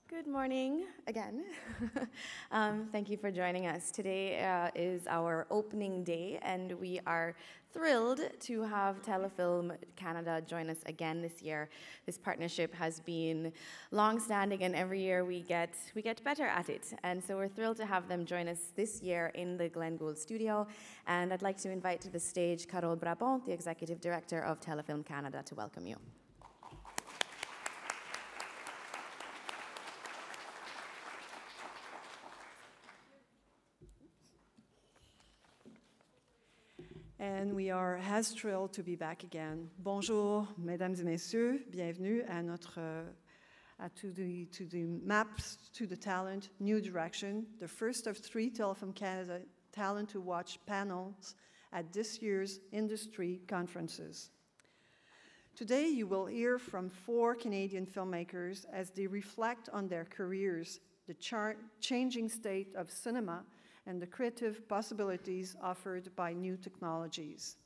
Good morning again. Thank you for joining us. Today is our opening day, and we are thrilled to have Telefilm Canada join us again this year. This partnership has been long-standing, and every year we get better at it. And so we're thrilled to have them join us this year in the Glen Gould studio. And I'd like to invite to the stage Carole Brabant, the Executive Director of Telefilm Canada, to welcome you. And we are as thrilled to be back again. Bonjour, mesdames et messieurs, bienvenue à to the Maps to the Talent New Direction, the first of 3 Telefilm Canada Talent to Watch panels at this year's industry conferences. Today you will hear from 4 Canadian filmmakers as they reflect on their careers, the changing state of cinema, and the creative possibilities offered by new technologies.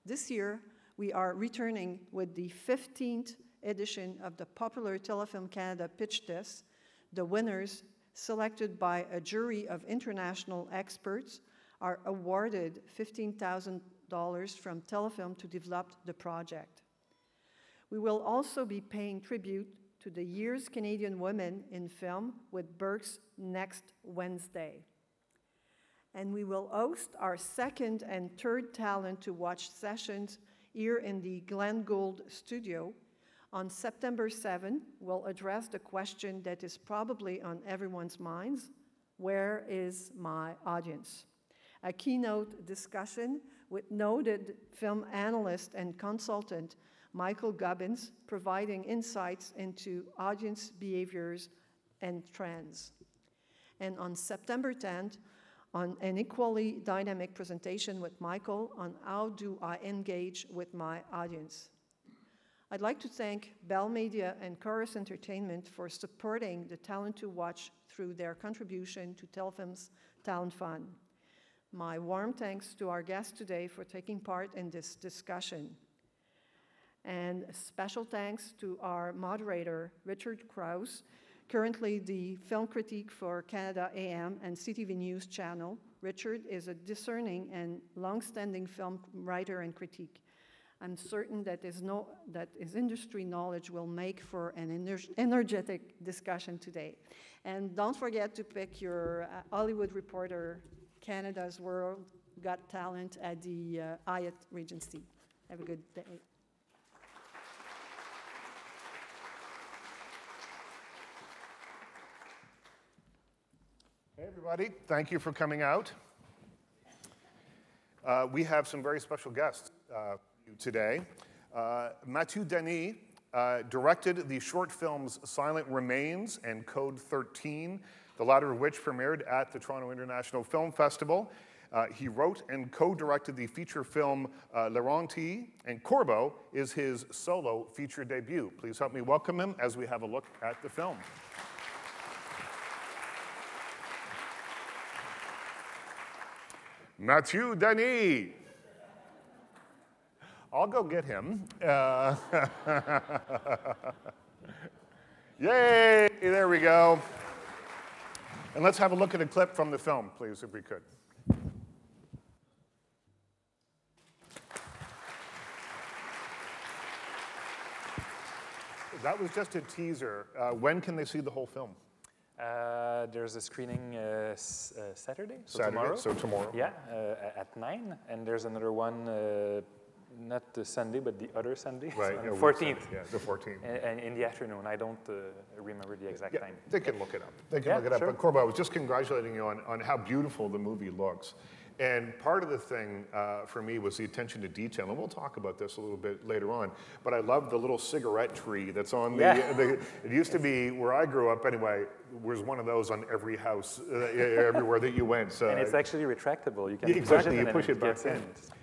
This year, we are returning with the 15th edition of the popular Telefilm Canada Pitch Test. The winners, selected by a jury of international experts, are awarded $15,000 from Telefilm to develop the project. We will also be paying tribute to the year's Canadian women in film with Burke's next Wednesday. And we will host our 2nd and 3rd Talent to Watch sessions here in the Glen Gould studio. On September 7, we'll address the question that is probably on everyone's minds: where is my audience? A keynote discussion with noted film analyst and consultant Michael Gubbins, providing insights into audience behaviors and trends. And on September 10th, on an equally dynamic presentation with Michael on how do I engage with my audience. I'd like to thank Bell Media and Chorus Entertainment for supporting the Talent to Watch through their contribution to Telefilm's Talent Fund. My warm thanks to our guests today for taking part in this discussion. And special thanks to our moderator, Richard Krause, currently the film critique for Canada AM and CTV News channel. Richard is a discerning and long-standing film writer and critique. I'm certain that his industry knowledge will make for an energetic discussion today. And don't forget to pick your Hollywood Reporter Canada's World Got Talent at the Hyatt Regency. Have a good day. Hey everybody, thank you for coming out. We have some very special guests today. Mathieu Denis directed the short films Silent Remains and Code 13, the latter of which premiered at the Toronto International Film Festival. He wrote and co-directed the feature film Laurenti, and Corbeau is his solo feature debut. Please help me welcome him as we have a look at the film. Mathieu Denis. I'll go get him. Yay, there we go. And let's have a look at a clip from the film, please, if we could. That was just a teaser. When can they see the whole film? There's a screening Saturday, tomorrow. So tomorrow. Yeah, at 9, and there's another one, not the Sunday, but the other Sunday, right, so 14th. Yeah, the 14th. And in the afternoon. I don't remember the exact time. They can look it up. They can look it up. Sure. But Corbeau, I was just congratulating you on how beautiful the movie looks. And part of the thing for me was the attention to detail, and we'll talk about this a little bit later on, but I love the little cigarette tree that's on it used to be, where I grew up anyway, was one of those on every house, everywhere that you went. So and it's actually retractable. You can push it back in.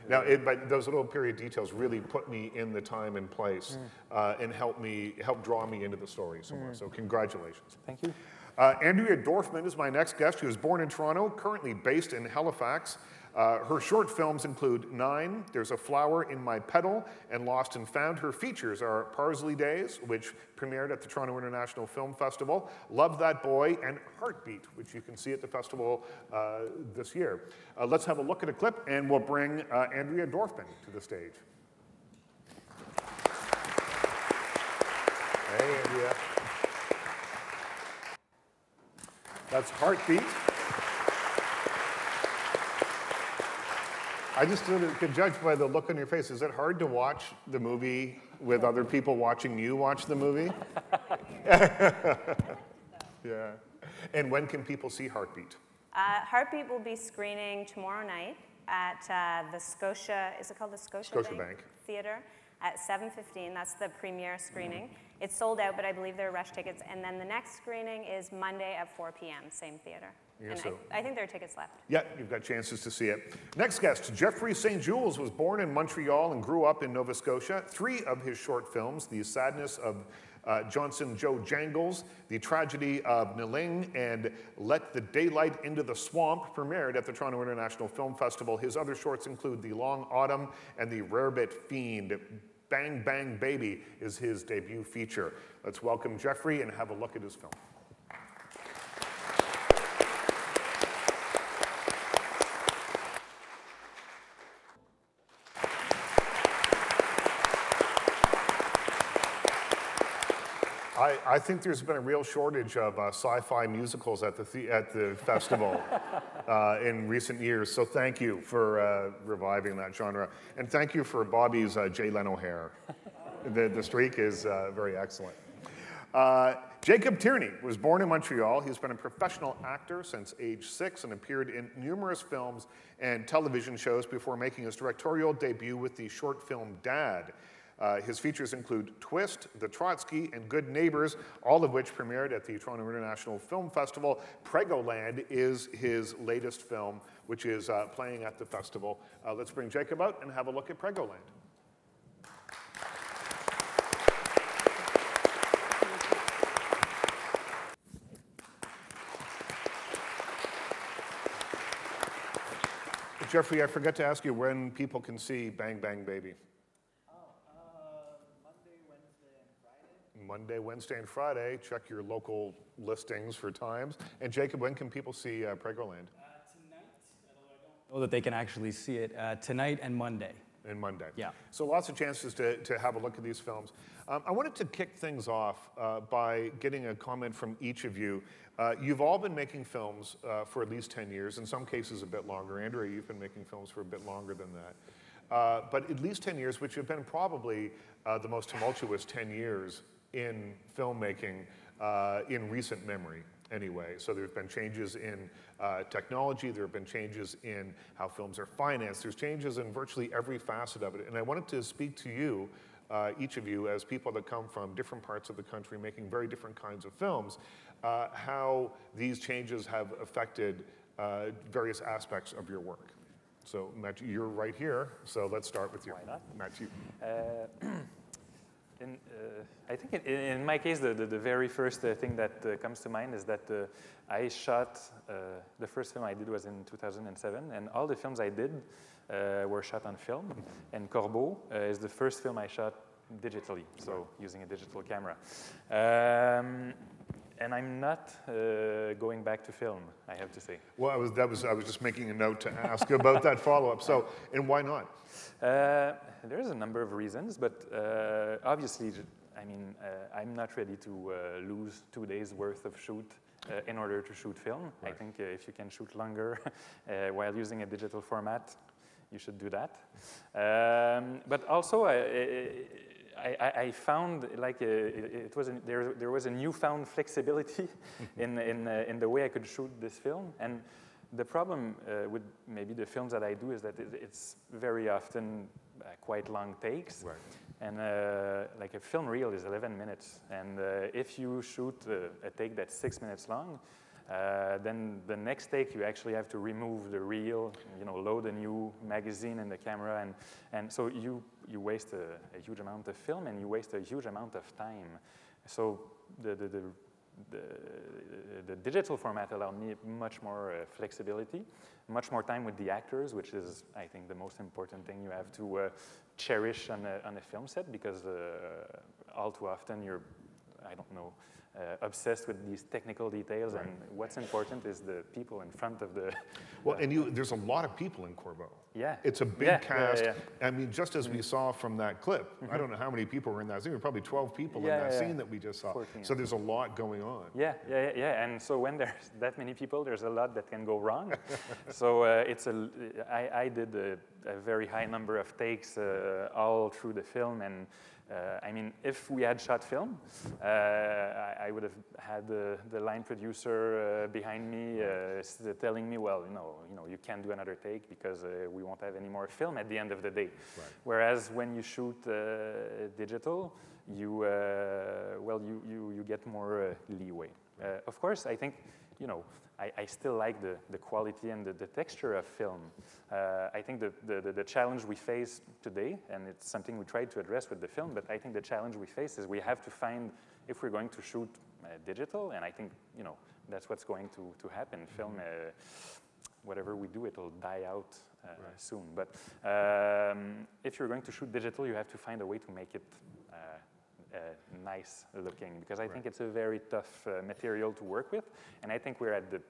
Now, but those little period details really put me in the time and place and help draw me into the story somewhere. So congratulations. Thank you. Andrea Dorfman is my next guest, who is born in Toronto, currently based in Halifax. Her short films include 9, There's a Flower in My Petal, and Lost and Found. Her features are Parsley Days, which premiered at the Toronto International Film Festival, Love That Boy, and Heartbeat, which you can see at the festival this year. Let's have a look at a clip, and we'll bring Andrea Dorfman to the stage. Hey, Andrea. That's Heartbeat. I just could judge by the look on your face. Is it hard to watch the movie with other people watching you watch the movie? Yeah. And when can people see Heartbeat? Heartbeat will be screening tomorrow night at the Scotia, is it called the Scotiabank Theatre at 7:15. That's the premiere screening. It's sold out, but I believe there are rush tickets. And then the next screening is Monday at 4 p.m., same theatre. And I think there are tickets left. Yeah, you've got chances to see it. Next guest, Jeffrey St. Jules was born in Montreal and grew up in Nova Scotia. 3 of his short films, The Sadness of Johnson Joe Jangles, The Tragedy of Niling, and Let the Daylight into the Swamp, premiered at the Toronto International Film Festival. His other shorts include The Long Autumn and The Rarebit Fiend. Bang Bang Baby is his debut feature. Let's welcome Jeffrey and have a look at his film. I think there's been a real shortage of sci-fi musicals at the festival in recent years, so thank you for reviving that genre. And thank you for Bobby's Jay Leno hair. The streak is very excellent. Jacob Tierney was born in Montreal. He's been a professional actor since age 6 and appeared in numerous films and television shows before making his directorial debut with the short film Dad. His features include Twist, The Trotsky, and Good Neighbors, all of which premiered at the Toronto International Film Festival. Pregoland is his latest film, which is playing at the festival. Let's bring Jacob out and have a look at Pregoland. Jeffrey, I forgot to ask you when people can see Bang Bang Baby. Monday, Wednesday, and Friday. Check your local listings for times. And Jacob, when can people see Pregoland? Tonight, although I don't know that they can actually see it, tonight and Monday. And Monday. Yeah. So lots of chances to have a look at these films. I wanted to kick things off by getting a comment from each of you. You've all been making films for at least 10 years, in some cases a bit longer. Andrea, you've been making films for a bit longer than that. But at least 10 years, which have been probably the most tumultuous 10 years in filmmaking in recent memory, anyway. So there have been changes in technology, there have been changes in how films are financed, there's changes in virtually every facet of it. And I wanted to speak to you, each of you, as people that come from different parts of the country making very different kinds of films, how these changes have affected various aspects of your work. So, Matt, you're right here, so let's start with you. Why not? Matt, you. I think in my case, the very first thing that comes to mind is that I shot, the first film I did was in 2007, and all the films I did were shot on film, and Corbeau is the first film I shot digitally, so using a digital camera. And I'm not going back to film, I have to say. Well, I was just making a note to ask about that follow-up. So, and why not? There's a number of reasons, but obviously, I mean, I'm not ready to lose 2 days worth of shoot in order to shoot film. Right. I think if you can shoot longer while using a digital format, you should do that. But also, I found like there was a newfound flexibility in the way I could shoot this film. And the problem with maybe the films that I do is that it's very often quite long takes. Right. And like a film reel is 11 minutes. And if you shoot a take that's 6 minutes long, then the next take you actually have to remove the reel, load a new magazine in the camera, and so you waste a huge amount of film and you waste a huge amount of time. So the digital format allowed me much more flexibility, much more time with the actors, which is, I think, the most important thing you have to cherish on a film set, because all too often you're, I don't know, obsessed with these technical details, and what's important is the people in front of the... Well, and there's a lot of people in Corbeau. Yeah. It's a big cast. Yeah. I mean, just as we saw from that clip, I don't know how many people were in that scene. There were probably 12 people in that scene that we just saw. 14. So there's a lot going on. Yeah. And so when there's that many people, there's a lot that can go wrong. So I did a very high number of takes all through the film, and I mean, if we had shot film, I would have had the line producer behind me telling me, well, you can't do another take because we won't have any more film at the end of the day. Right. Whereas when you shoot digital, you get more leeway. Of course, I think, I still like the quality and the texture of film. I think the challenge we face today, and it's something we tried to address with the film, but I think the challenge we face is we have to find, if we're going to shoot digital, and I think, that's what's going to happen. Film, whatever we do, it'll die out soon. But if you're going to shoot digital, you have to find a way to make it nice looking, because I think it's a very tough material to work with, and I think we're at the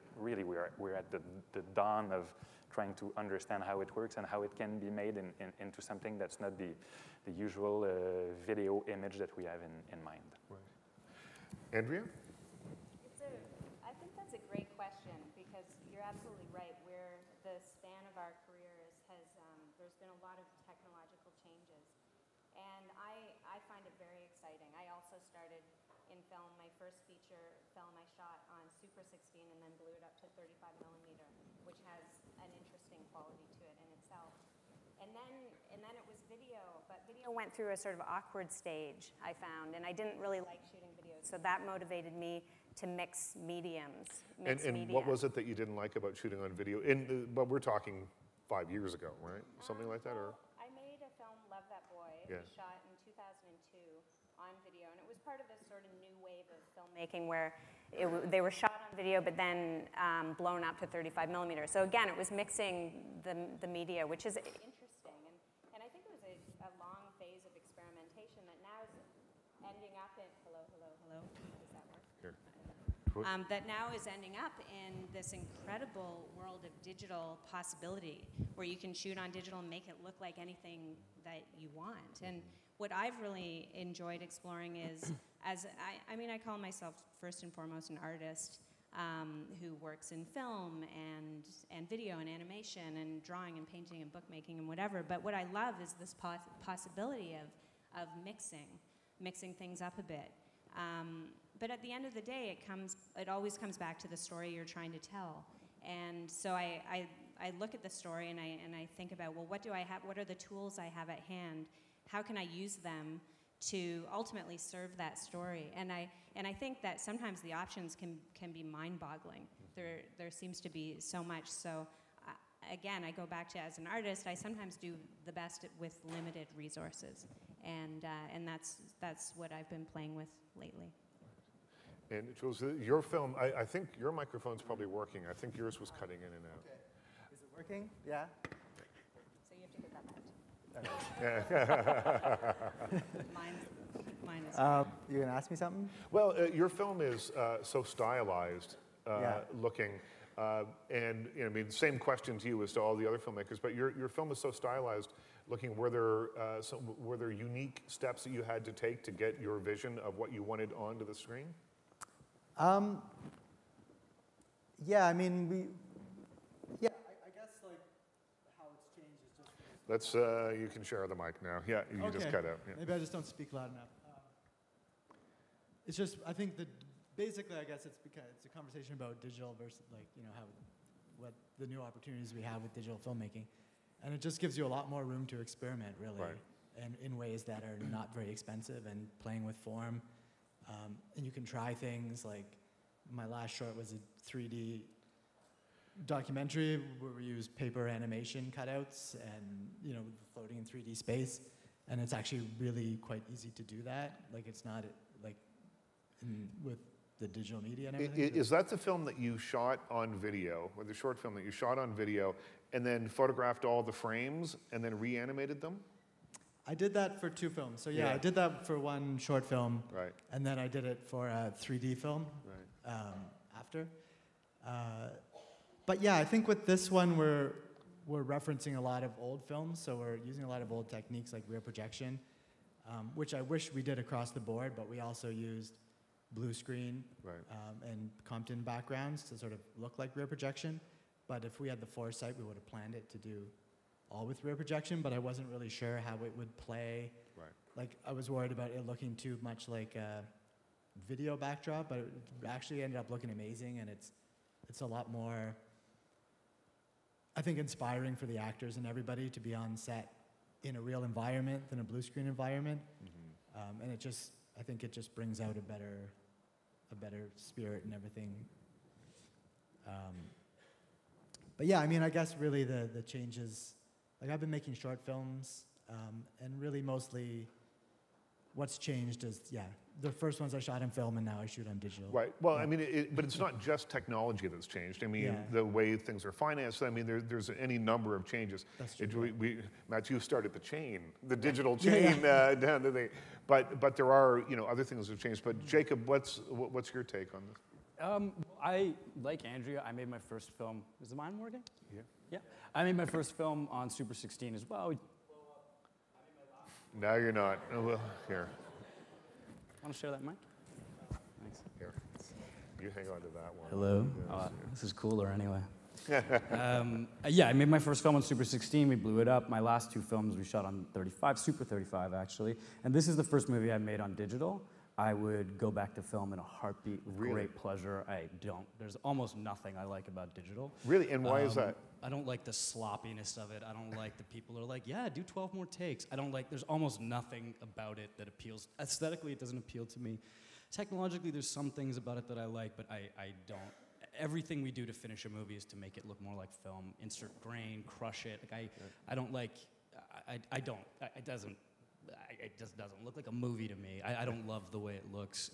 dawn of trying to understand how it works and how it can be made into something that's not the usual video image that we have in mind. Right. Andrea? I think that's a great question, because you're absolutely right. Where the span of our careers there's been a lot of technological changes. And I find it very exciting. I also started in film. My first feature film I shot on Super 16 and then blew it up to 35 millimeter, which has an interesting quality to it in itself. And then it was video, but video went through a sort of awkward stage, I found, and I didn't really like shooting video. So that motivated me to mix mediums. And what was it that you didn't like about shooting on video? But we're talking 5 years ago, right? Something like that, or? I made a film, Love That Boy. It was shot in 2002 on video, and it was part of this sort of new wave of filmmaking where they were shot on video, but then blown up to 35 millimeter. So again, it was mixing the media, which is interesting, and I think it was a long phase of experimentation that now is ending up in hello. Does that work? Here. That now is ending up in this incredible world of digital possibility, where you can shoot on digital and make it look like anything that you want. And what I've really enjoyed exploring is, I call myself first and foremost an artist who works in film and video and animation and drawing and painting and bookmaking and whatever. But what I love is this possibility of mixing things up a bit. But at the end of the day, it always comes back to the story you're trying to tell. And so I look at the story and I think about, well, what do I have? What are the tools I have at hand? How can I use them to ultimately serve that story? And I think that sometimes the options can be mind-boggling. There seems to be so much. So again, I go back to, as an artist, I sometimes do the best with limited resources, and that's what I've been playing with lately. And Jules, your film, I think your microphone's probably working. I think yours was cutting in and out. Okay. Is it working? Yeah? So you have to hit that button. Mine is. You gonna ask me something? Well, your film is so stylized looking, and I mean, same question to you as to all the other filmmakers. But your film is so stylized looking. Were there unique steps that you had to take to get your vision of what you wanted onto the screen? Yeah, I mean, I guess like how it's changed is just... Let's, you can share the mic now. Yeah, you just cut out. Yeah. Maybe I just don't speak loud enough. It's just, I think that basically, I guess it's a conversation about digital versus what the new opportunities we have with digital filmmaking. And it just gives you a lot more room to experiment, really, and in ways that are not very expensive, and playing with form. And you can try things like, my last short was a 3D documentary where we use paper animation cutouts and floating in 3D space, and it's actually really quite easy to do that. Like, it's not like with the digital media and everything. Is that the film that you shot on video, or the short film that you shot on video, and then photographed all the frames and then reanimated them? I did that for 2 films. So yeah, I did that for one short film, right, and then I did it for a 3D film right, after. But yeah, I think with this one we're referencing a lot of old films, so we're using a lot of old techniques like rear projection, which I wish we did across the board, but we also used blue screen right. And Compton backgrounds to sort of look like rear projection. But if we had the foresight, we would have planned it to do all with rear projection, but I wasn't really sure how it would play. Right. Like, I was worried about it looking too much like a video backdrop, but it actually ended up looking amazing, and it's a lot more, I think, inspiring for the actors and everybody to be on set in a real environment than a blue screen environment. Mm-hmm. And I think it just brings out a better spirit and everything. But yeah, I mean, I guess really the changes, like I've been making short films, and really mostly what's changed is, the first ones I shot in film and now I shoot on digital. Right. Well, I mean, but it's not just technology that's changed. I mean, the way things are financed. I mean, there's any number of changes. That's true. Matthew started the digital chain down to the. But there are other things that have changed. But Jacob, what's your take on this? I, like Andrea, I made my first film. Is the mine working? Yeah. Yeah. I made my first film on Super 16 as well. No, you're not. Oh, well, here. Want to share that mic? Thanks. Here. You hang on to that one. Hello. Yes. This is cooler anyway. Yeah, I made my first film on Super 16. We blew it up. My last 2 films we shot on 35, Super 35 actually. And this is the first movie I made on digital. I would go back to film in a heartbeat with great pleasure. I don't. There's almost nothing I like about digital. Really? And why is that? I don't like the sloppiness of it. I don't like the people who are like, yeah, do 12 more takes. I don't like, there's almost nothing about it that appeals. Aesthetically, it doesn't appeal to me. Technologically, there's some things about it that I like, but I don't. Everything we do to finish a movie is to make it look more like film. Insert grain, crush it. Like I don't like, I don't. It just doesn't look like a movie to me. I don't love the way it looks.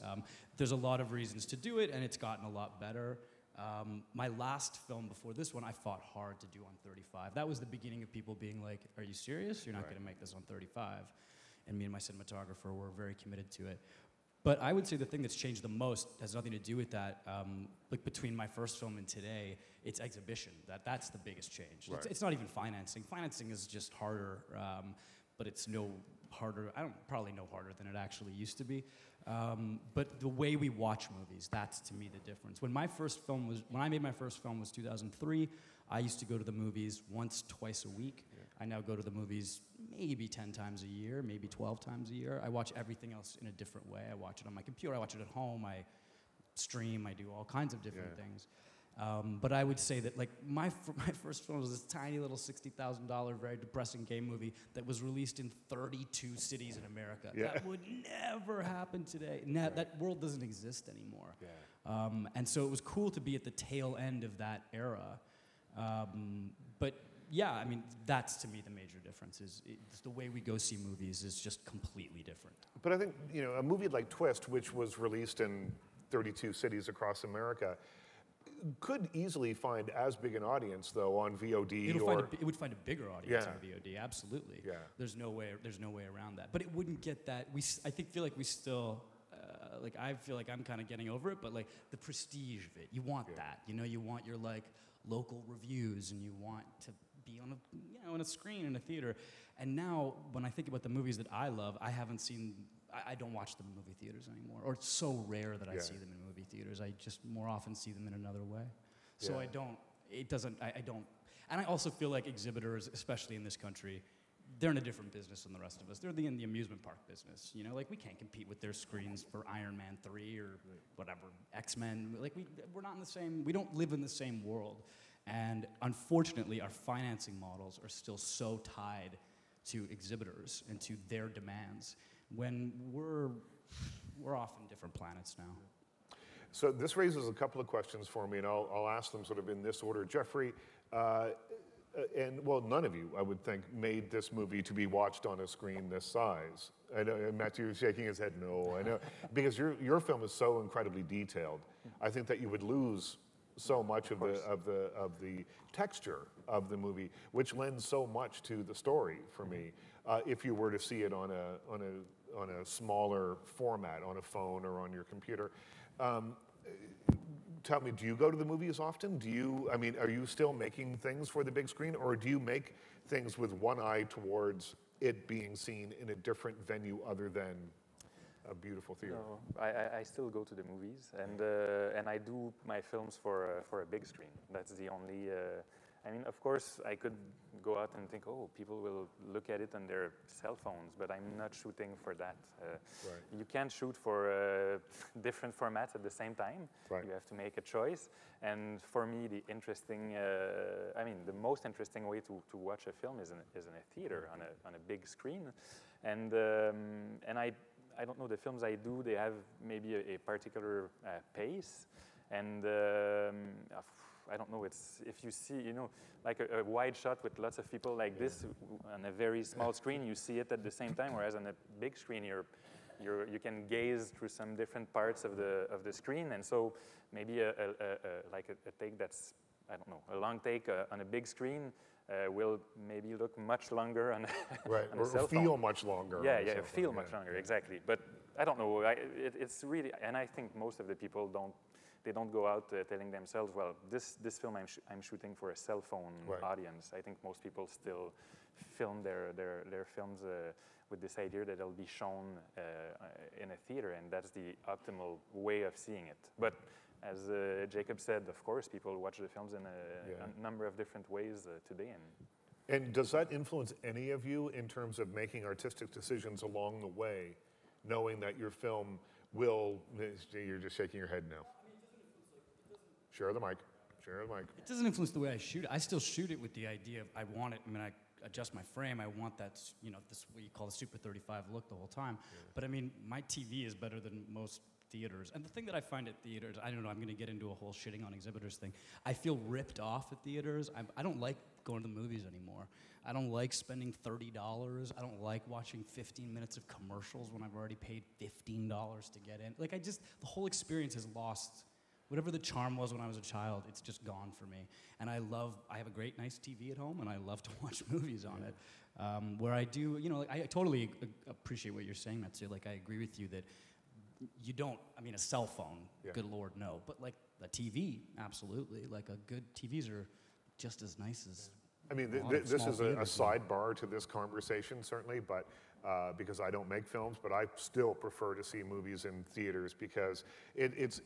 There's a lot of reasons to do it, and it's gotten a lot better. My last film before this one, I fought hard to do on 35. That was the beginning of people being like, are you serious? You're not going to make this on 35. And me and my cinematographer were very committed to it. But I would say the thing that's changed the most has nothing to do with that. Like between my first film and today, it's exhibition. That's the biggest change. Right. It's not even financing. Financing is just harder, but it's no harder. Probably no harder than it actually used to be. But the way we watch movies, that's to me the difference. When I made my first film was 2003. I used to go to the movies once, twice a week. Yeah. I now go to the movies maybe 10 times a year, maybe 12 times a year. I watch everything else in a different way. I watch it on my computer. I watch it at home. I stream. I do all kinds of different things. But I would say that like my first film was this tiny little $60,000 very depressing gay movie that was released in 32 cities in America. Yeah. That would never happen today. That world doesn't exist anymore. Yeah. And so it was cool to be at the tail end of that era. But yeah, I mean, that's to me the major difference is the way we go see movies is just completely different. But I think, a movie like Twist, which was released in 32 cities across America, could easily find as big an audience though on VOD. It would find a bigger audience on VOD, absolutely. Yeah. There's no way around that. But it wouldn't get that. I feel like we still, I feel like I'm kind of getting over it. But like the prestige of it, you want that. You want your like local reviews, and you want to be on on a screen in a theater. And now when I think about the movies that I love, I haven't seen. I don't watch them in movie theaters anymore, or it's so rare that I see them in movie theaters. I just more often see them in another way. So I don't, and I also feel like exhibitors, especially in this country, they're in a different business than the rest of us. They're in the amusement park business, like we can't compete with their screens for Iron Man 3 or whatever, X-Men. Like we're not in the same, we don't live in the same world. And unfortunately, our financing models are still so tied to exhibitors and to their demands, when we're off in different planets now. So this raises a couple of questions for me, and I'll ask them sort of in this order. Jeffrey, and well, none of you, I would think, made this movie to be watched on a screen this size. I know Matthew is shaking his head no. I know because your film is so incredibly detailed. I think that you would lose so much of the texture of the movie, which lends so much to the story for me. If you were to see it on a smaller format, on a phone or on your computer. Tell me, do you go to the movies often? I mean, are you still making things for the big screen, or do you make things with one eye towards it being seen in a different venue other than a beautiful theater? No, I still go to the movies, and I do my films for a big screen. That's the only. I mean, of course, I could go out and think, oh, people will look at it on their cell phones, but I'm not shooting for that. Right. You can't shoot for different formats at the same time. Right. You have to make a choice. And for me, the most interesting way to watch a film is in a theater, on a big screen. And I don't know, the films I do, they have maybe a particular pace. And I don't know, if you see, like a wide shot with lots of people like this on a very small screen, you see it at the same time, whereas on a big screen, you can gaze through some different parts of the screen. And so maybe a take that's, I don't know, a long take on a big screen will maybe look much longer on right, on a cell phone. Or feel much longer. Yeah, feel much longer, exactly. But I don't know, it's really, and I think most of the people don't go out telling themselves, well, this film I'm shooting for a cell phone audience. I think most people still film their films with this idea that they'll be shown in a theater, and that's the optimal way of seeing it. But as Jacob said, of course, people watch the films in a number of different ways today. And does that influence any of you in terms of making artistic decisions along the way, knowing that your film will, you're just shaking your head no. Share the mic. It doesn't influence the way I shoot it. I still shoot it with the idea of I want it. I mean, I adjust my frame. I want that, this what you call the Super 35 look the whole time. Yeah. But I mean, my TV is better than most theaters. And the thing that I find at theaters, I don't know, I'm going to get into a whole shitting on exhibitors thing. I feel ripped off at theaters. I don't like going to the movies anymore. I don't like spending $30. I don't like watching 15 minutes of commercials when I've already paid $15 to get in. Like, the whole experience has lost. Whatever the charm was when I was a child, it's just gone for me. And I have a great, nice TV at home, and I love to watch movies on it. Where I do, I totally appreciate what you're saying, Matsu. Like, I agree with you that you don't, a cell phone, good Lord, no. But like a TV, absolutely. Like good TVs are just as nice as this is a sidebar to this conversation, certainly, but because I don't make films, but I still prefer to see movies in theaters because it's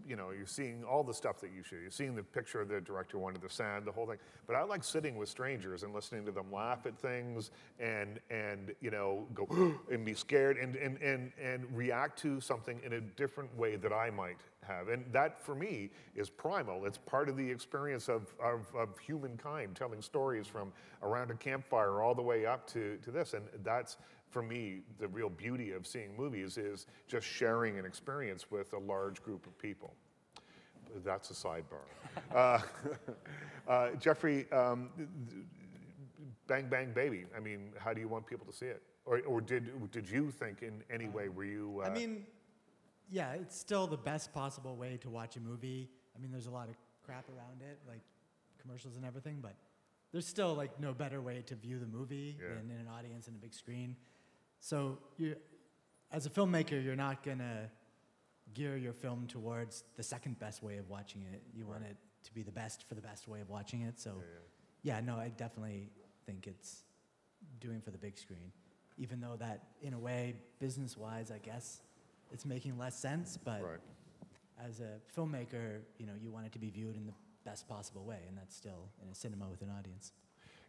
you're seeing all the stuff that you shoot. You're seeing the picture of the director wanted the sand, the whole thing. But I like sitting with strangers and listening to them laugh at things and go and be scared and react to something in a different way that I might have. And that, for me, is primal. It's part of the experience of humankind, telling stories from around a campfire all the way up to this. And that's, for me, the real beauty of seeing movies is just sharing an experience with a large group of people. That's a sidebar. Jeffrey, Bang Bang Baby, how do you want people to see it? Or did you think in any way, were you... Yeah, it's still the best possible way to watch a movie. There's a lot of crap around it, like commercials and everything, but there's still like no better way to view the movie than in an audience in a big screen. So as a filmmaker, you're not gonna gear your film towards the second best way of watching it. You want it to be the best for the best way of watching it. So I definitely think it's doing for the big screen, even though that, in a way, business-wise, I guess, it's making less sense, but as a filmmaker, you want it to be viewed in the best possible way, and that's still in a cinema with an audience.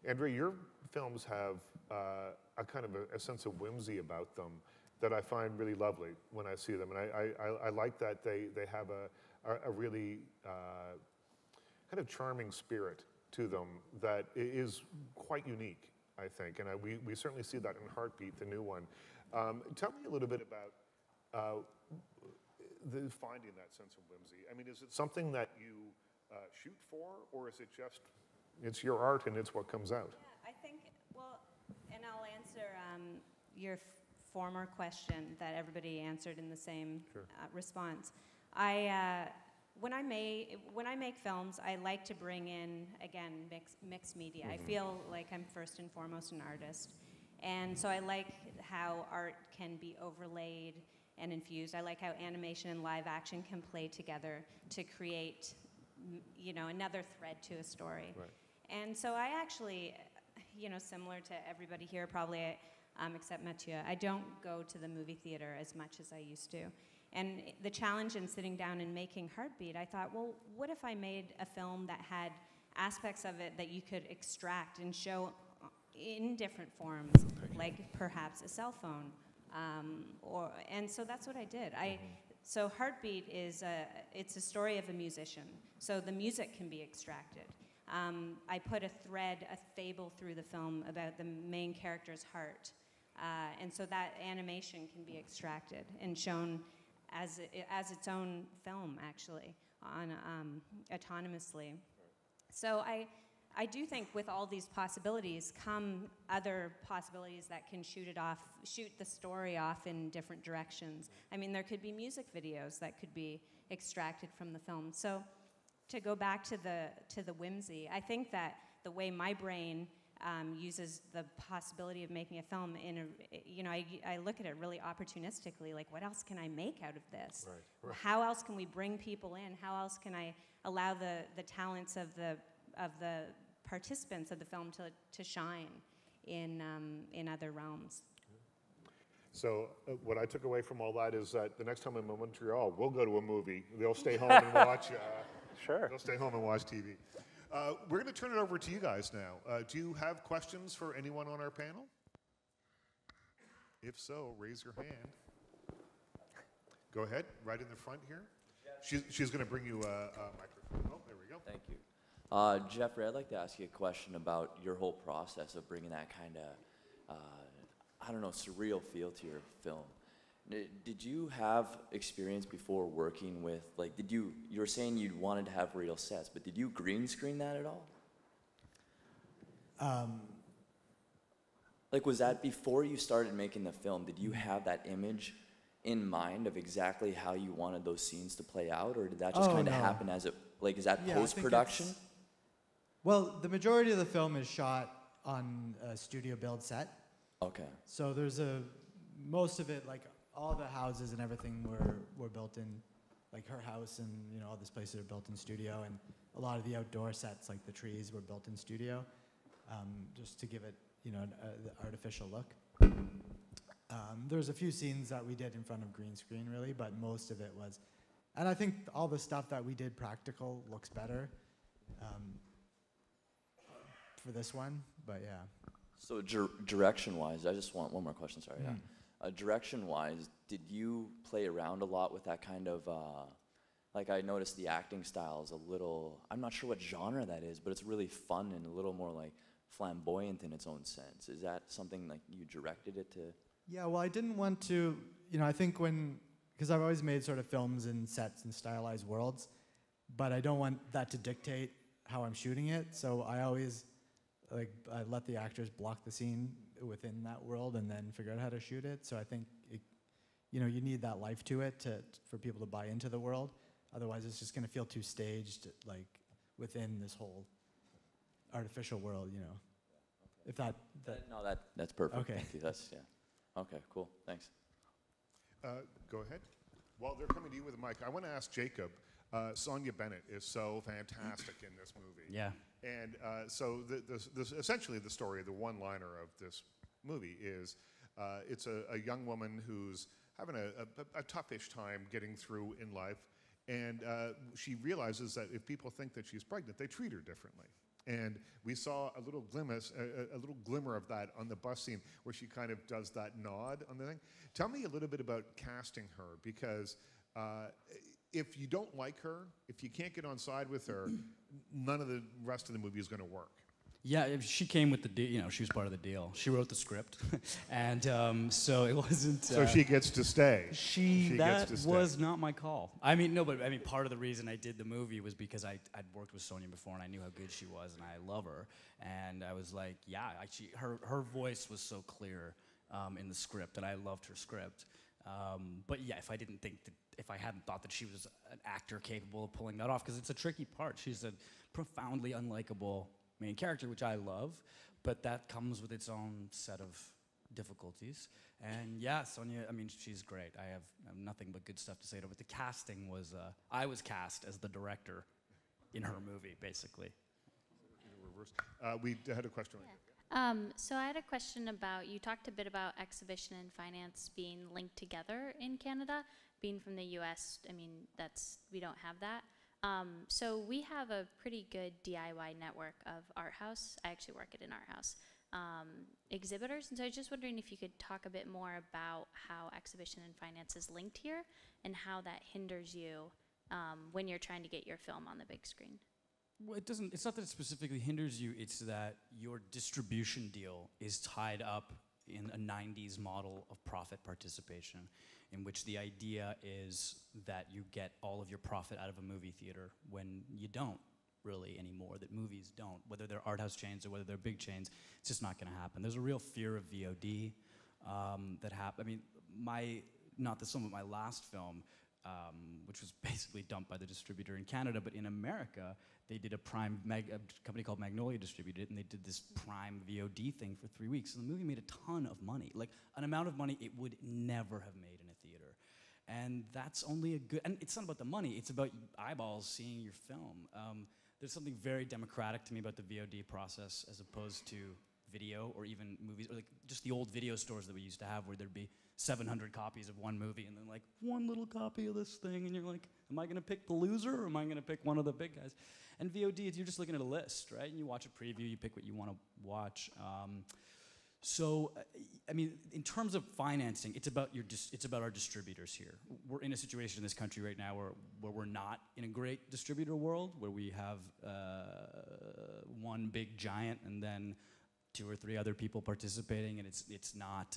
Andrea, your films have a kind of a sense of whimsy about them that I find really lovely when I see them, and I like that they have a really kind of charming spirit to them that is quite unique, I think, and we certainly see that in Heartbeat, the new one. Tell me a little bit about finding that sense of whimsy. Is it something that you shoot for, or is it just It's your art and it's what comes out. Yeah, I think, well, and I'll answer your former question that everybody answered in the same response. When I make films, I like to bring in, again, mixed media. I feel like I'm first and foremost an artist. And so I like how art can be overlaid and infused. I like how animation and live action can play together to create, you know, another thread to a story. Right. And so I actually, you know, similar to everybody here probably, except Mathieu, I don't go to the movie theater as much as I used to. And the challenge in sitting down and making Heartbeat, I thought, well, what if I made a film that had aspects of it that you could extract and show in different forms, like perhaps a cell phone, and so that's what I did. So Heartbeat is it's a story of a musician, so the music can be extracted. I put a thread, a fable through the film about the main character's heart, and so that animation can be extracted and shown as its own film, actually, on autonomously. So I do think with all these possibilities come other possibilities that can shoot the story off in different directions. I mean, there could be music videos that could be extracted from the film. So to go back to the whimsy, I think that the way my brain uses the possibility of making a film I look at it really opportunistically, like what else can I make out of this? Right. How else can we bring people in? How else can I allow the talents of the participants of the film to shine in other realms? So what I took away from all that is that the next time I'm in Montreal, we'll go to a movie. They'll stay home and watch. Sure. They'll stay home and watch TV. We're going to turn it over to you guys now. Do you have questions for anyone on our panel? If so, raise your hand. Go ahead, right in the front here. She's going to bring you a microphone. Oh, there we go. Thank you. Jeffrey, I'd like to ask you a question about your whole process of bringing that kind of, surreal feel to your film. Did you have experience before working with, you were saying you wanted to have real sets, but did you green screen that at all? Was that before you started making the film, did you have that image in mind of exactly how you wanted those scenes to play out, or did that just kind of happen as it, is that post-production? Well, the majority of the film is shot on a studio build set. Okay. So there's most of it, all the houses and everything were built in, her house and, all these places are built in studio, and a lot of the outdoor sets, like the trees, were built in studio, just to give it, the artificial look. There's a few scenes that we did in front of green screen, really, but most of it was, and I think all the stuff that we did practical looks better for this one, but yeah. So direction-wise, I just want one more question, sorry. Yeah. Direction-wise, did you play around a lot with that kind of, I noticed the acting style is a little, I'm not sure what genre that is, but it's really fun and a little more flamboyant in its own sense. Is that something you directed it to? Yeah, well, I didn't want to, I think because I've always made sort of films in sets and stylized worlds, but I don't want that to dictate how I'm shooting it, so I always, I let the actors block the scene within that world and then figure out how to shoot it. So I think, you need that life to it for people to buy into the world. Otherwise, it's just going to feel too staged, within this whole artificial world, If that. No, that's perfect. Okay. Thank you. That's, yeah. Okay, cool. Thanks. Go ahead. While they're coming to you with a mic, I want to ask Jacob. Sonia Bennett is so fantastic in this movie. Yeah. And so essentially the story, the one-liner of this movie is it's a young woman who's having a toughish time getting through in life, and she realizes that if people think that she's pregnant, they treat her differently. And we saw a little glimmer of that on the bus scene where she kind of does that nod on the thing. Tell me a little bit about casting her, because if you don't like her, if you can't get on side with her, none of the rest of the movie is going to work. Yeah, she came with the deal. You know, she was part of the deal. She wrote the script, and so it wasn't. So she gets to stay. That was not my call. I mean, no, but I mean, part of the reason I did the movie was because I'd worked with Sonia before, and I knew how good she was, and I love her. And I was like, yeah, her voice was so clear in the script, and I loved her script. But yeah, if I hadn't thought that she was an actor capable of pulling that off, because it's a tricky part. She's a profoundly unlikable main character, which I love, but that comes with its own set of difficulties. And yeah, Sonia, I mean, she's great. I have nothing but good stuff to say to her. But the casting was, I was cast as the director in her movie, basically. We had a question. Yeah. So I had a question about, you talked a bit about exhibition and finance being linked together in Canada. Being from the US, I mean, we don't have that. So we have a pretty good DIY network of art house. I actually work at an art house. Exhibitors, and so I was just wondering if you could talk a bit more about how exhibition and finance is linked here and how that hinders you when you're trying to get your film on the big screen. Well, it's not that it specifically hinders you, it's that your distribution deal is tied up in a 90s model of profit participation, in which the idea is that you get all of your profit out of a movie theater when you don't really anymore, that movies don't. Whether they're art house chains or whether they're big chains, it's just not gonna happen. There's a real fear of VOD that happens. I mean, some of my last film, which was basically dumped by the distributor in Canada, but in America, they did a company called Magnolia distributed it, and they did this Prime VOD thing for 3 weeks, and the movie made a ton of money, like an amount of money it would never have made in a theater. And that's only and it's not about the money, it's about eyeballs seeing your film. There's something very democratic to me about the VOD process as opposed to video or even movies, or like just the old video stores that we used to have where there'd be 700 copies of one movie and then like one little copy of this thing, and you're like, am I gonna pick the loser or am I gonna pick one of the big guys? And VOD, you're just looking at a list, right? And you watch a preview, you pick what you wanna watch. I mean, in terms of financing, it's about our distributors here. We're in a situation in this country right now where we're not in a great distributor world, where we have one big giant and then 2 or 3 other people participating, and it's not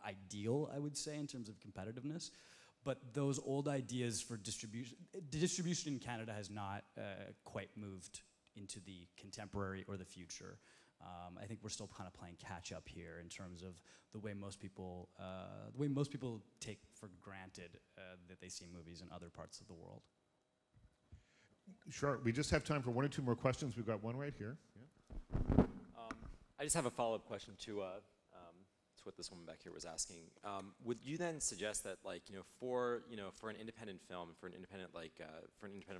ideal, I would say, in terms of competitiveness. But those old ideas for distribution in Canada has not quite moved into the contemporary or the future. I think we're still kind of playing catch up here in terms of the way most people take for granted that they see movies in other parts of the world. Sure. We just have time for 1 or 2 more questions. We've got one right here. Yeah. I just have a follow-up question to what this woman back here was asking. Would you then suggest that, like, for an independent film, for an independent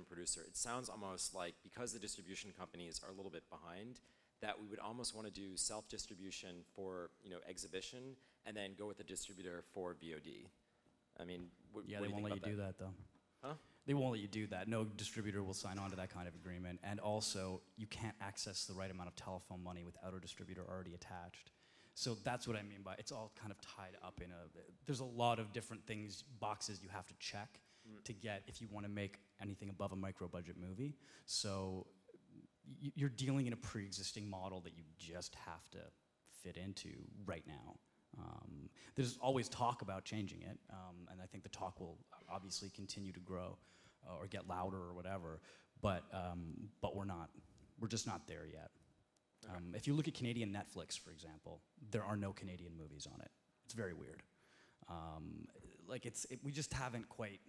producer, it sounds almost like, because the distribution companies are a little bit behind, that we would almost want to do self-distribution for exhibition and then go with the distributor for VOD. I mean, yeah, they won't let you do that though. Huh? They won't let you do that. No distributor will sign on to that kind of agreement. And also, you can't access the right amount of telephone money without a distributor already attached. So that's what I mean by it's all kind of tied up in there's a lot of different boxes you have to check to get if you want to make anything above a micro-budget movie. So you're dealing in a pre-existing model that you just have to fit into right now. There's always talk about changing it, and I think the talk will obviously continue to grow or get louder or whatever, but we're just not there yet. Okay. If you look at Canadian Netflix, for example, there are no Canadian movies on it. It's very weird. We just haven't quite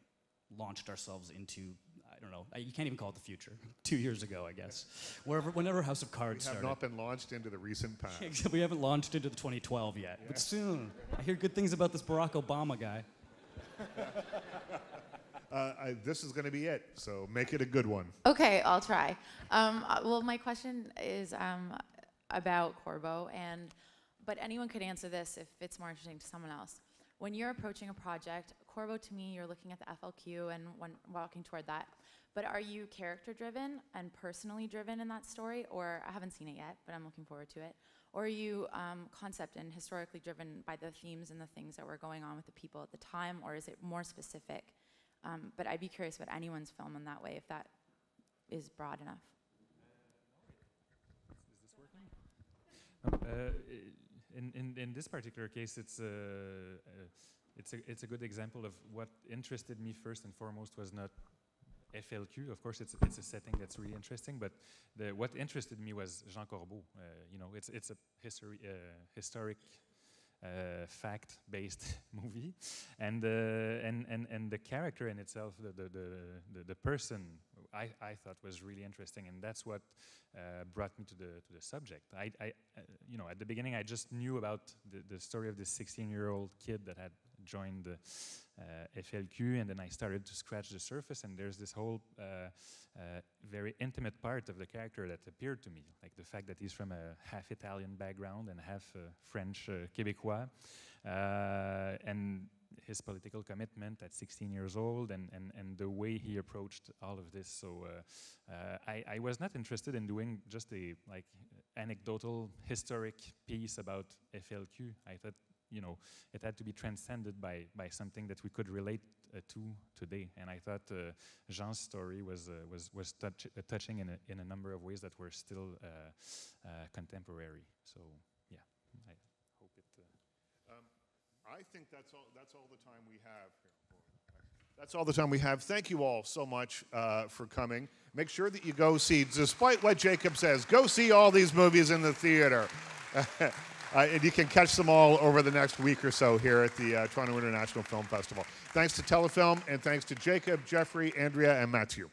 launched ourselves into, I don't know, you can't even call it the future. 2 years ago, I guess. Whenever House of Cards started. We have not been launched into the recent past. We haven't launched into the 2012 yet, but soon. I hear good things about this Barack Obama guy. This is going to be it, so make it a good one. Okay, I'll try. Well, my question is about Corbo, but anyone could answer this if it's more interesting to someone else. When you're approaching a project, Corbo, to me, you're looking at the FLQ and walking toward that. But are you character-driven and personally driven in that story? Or, I haven't seen it yet, but I'm looking forward to it. Or are you concept and historically driven by the themes and the things that were going on with the people at the time? Or is it more specific? But I'd be curious about anyone's film in that way, if that is broad enough. Is this working? In this particular case, it's a good example of what interested me first and foremost was not FLQ. Of course, it's a setting that's really interesting, but what interested me was Jean Corbeau. You know, it's a historic fact-based movie, and the character in itself, the person, I thought was really interesting, and that's what brought me to the subject. You know, at the beginning, I just knew about the story of this 16-year-old kid that had joined the FLQ, and then I started to scratch the surface, and there's this whole very intimate part of the character that appeared to me, like the fact that he's from a half Italian background and half French Québécois, and his political commitment at 16 years old, and the way he approached all of this. So I was not interested in doing just a anecdotal historic piece about FLQ. I thought, you know, it had to be transcended by something that we could relate to today. And I thought Jean's story was touching in a number of ways that were still contemporary. So yeah, I hope it. I think that's all the time we have. That's all the time we have. Thank you all so much for coming. Make sure that you go see, despite what Jacob says, go see all these movies in the theater. And you can catch them all over the next week or so here at the Toronto International Film Festival. Thanks to Telefilm, and thanks to Jacob, Jeffrey, Andrea, and Mathieu.